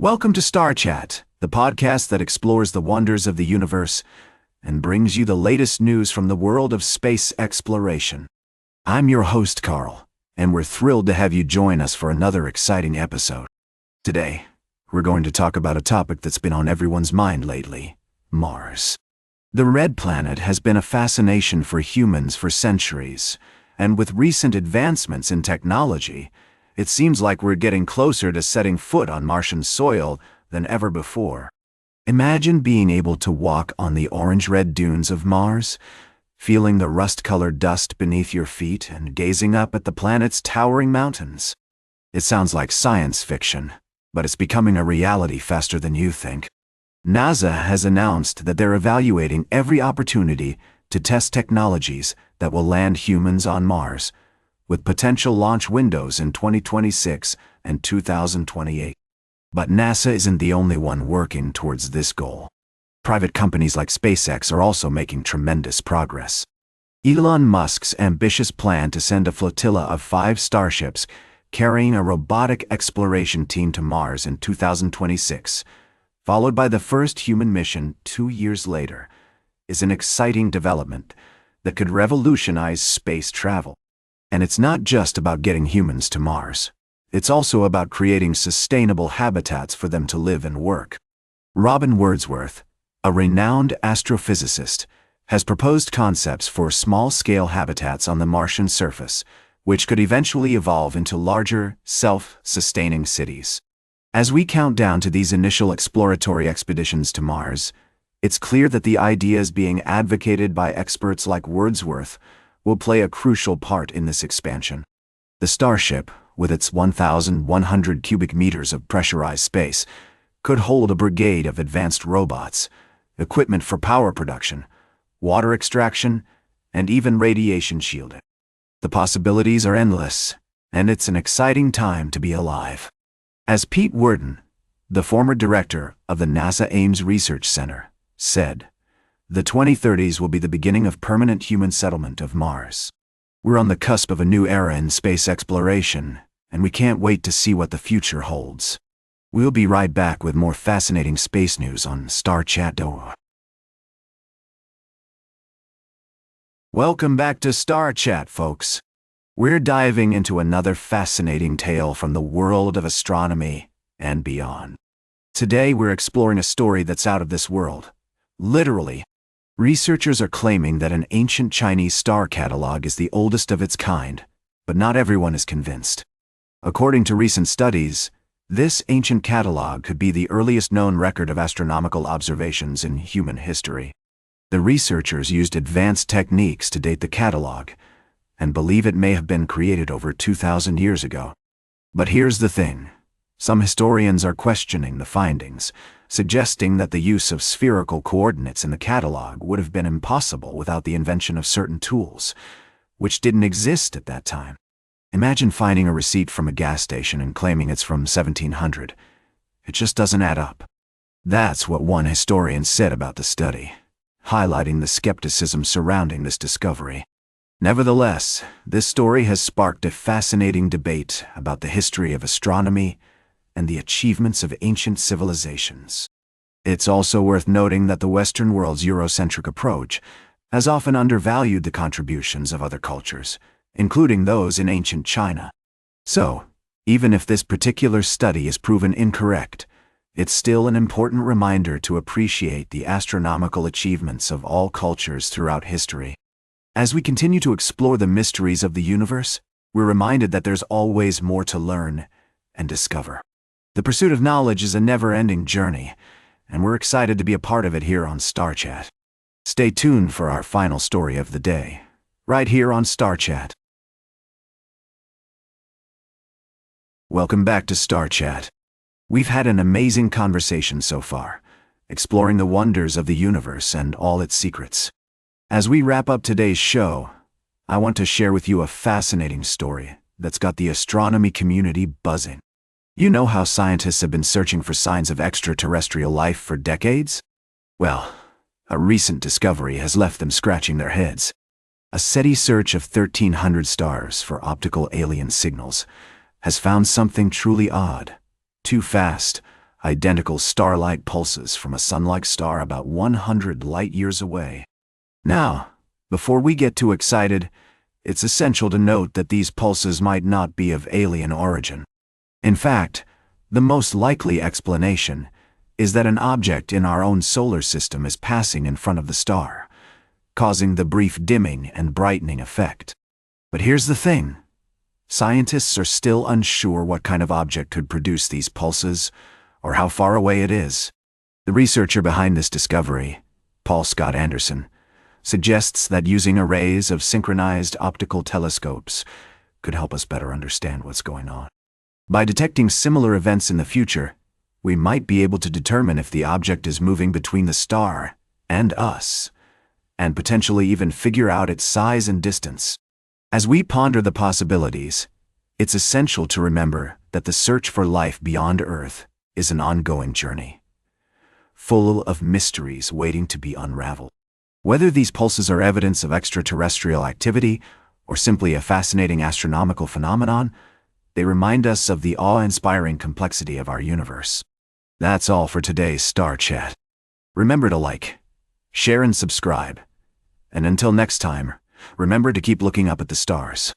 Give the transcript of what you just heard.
Welcome to Star Chat, the podcast that explores the wonders of the universe and brings you the latest news from the world of space exploration. I'm your host, Carl, and we're thrilled to have you join us for another exciting episode. Today, we're going to talk about a topic that's been on everyone's mind lately: Mars. The red planet has been a fascination for humans for centuries, and with recent advancements in technology, it seems like we're getting closer to setting foot on Martian soil than ever before. Imagine being able to walk on the orange-red dunes of Mars, feeling the rust-colored dust beneath your feet and gazing up at the planet's towering mountains. It sounds like science fiction, but it's becoming a reality faster than you think. NASA has announced that they're evaluating every opportunity to test technologies that will land humans on Mars, with potential launch windows in 2026 and 2028. But NASA isn't the only one working towards this goal. Private companies like SpaceX are also making tremendous progress. Elon Musk's ambitious plan to send a flotilla of 5 starships carrying a robotic exploration team to Mars in 2026, followed by the first human mission 2 years later, is an exciting development that could revolutionize space travel. And it's not just about getting humans to Mars. It's also about creating sustainable habitats for them to live and work. Robin Wordsworth, a renowned astrophysicist, has proposed concepts for small-scale habitats on the Martian surface, which could eventually evolve into larger, self-sustaining cities. As we count down to these initial exploratory expeditions to Mars, it's clear that the ideas being advocated by experts like Wordsworth will play a crucial part in this expansion. The Starship, with its 1,100 cubic meters of pressurized space, could hold a brigade of advanced robots, equipment for power production, water extraction, and even radiation shielding. The possibilities are endless, and it's an exciting time to be alive. As Pete Worden, the former director of the NASA Ames Research Center, said, "The 2030s will be the beginning of permanent human settlement of Mars. We're on the cusp of a new era in space exploration, and we can't wait to see what the future holds." We'll be right back with more fascinating space news on Star Chat. Welcome back to Star Chat, folks. We're diving into another fascinating tale from the world of astronomy and beyond. Today, we're exploring a story that's out of this world. Literally. Researchers are claiming that an ancient Chinese star catalog is the oldest of its kind, but not everyone is convinced. According to recent studies, this ancient catalog could be the earliest known record of astronomical observations in human history. The researchers used advanced techniques to date the catalog, and believe it may have been created over 2,000 years ago. But here's the thing. Some historians are questioning the findings, suggesting that the use of spherical coordinates in the catalog would have been impossible without the invention of certain tools, which didn't exist at that time. Imagine finding a receipt from a gas station and claiming it's from 1700. It just doesn't add up. That's what one historian said about the study, highlighting the skepticism surrounding this discovery. Nevertheless, this story has sparked a fascinating debate about the history of astronomy and the achievements of ancient civilizations. It's also worth noting that the Western world's Eurocentric approach has often undervalued the contributions of other cultures, including those in ancient China. So, even if this particular study is proven incorrect, it's still an important reminder to appreciate the astronomical achievements of all cultures throughout history. As we continue to explore the mysteries of the universe, we're reminded that there's always more to learn and discover. The pursuit of knowledge is a never-ending journey, and we're excited to be a part of it here on Star Chat. Stay tuned for our final story of the day, right here on Star Chat. Welcome back to Star Chat. We've had an amazing conversation so far, exploring the wonders of the universe and all its secrets. As we wrap up today's show, I want to share with you a fascinating story that's got the astronomy community buzzing. You know how scientists have been searching for signs of extraterrestrial life for decades? Well, a recent discovery has left them scratching their heads. A SETI search of 1,300 stars for optical alien signals has found something truly odd. Too fast, identical starlight pulses from a sun-like star about 100 light-years away. Now, before we get too excited, it's essential to note that these pulses might not be of alien origin. In fact, the most likely explanation is that an object in our own solar system is passing in front of the star, causing the brief dimming and brightening effect. But here's the thing. Scientists are still unsure what kind of object could produce these pulses or how far away it is. The researcher behind this discovery, Paul Scott Anderson, suggests that using arrays of synchronized optical telescopes could help us better understand what's going on. By detecting similar events in the future, we might be able to determine if the object is moving between the star and us, and potentially even figure out its size and distance. As we ponder the possibilities, it's essential to remember that the search for life beyond Earth is an ongoing journey, full of mysteries waiting to be unraveled. Whether these pulses are evidence of extraterrestrial activity or simply a fascinating astronomical phenomenon, they remind us of the awe-inspiring complexity of our universe. That's all for today's Star Chat. Remember to like, share, and subscribe. And until next time, remember to keep looking up at the stars.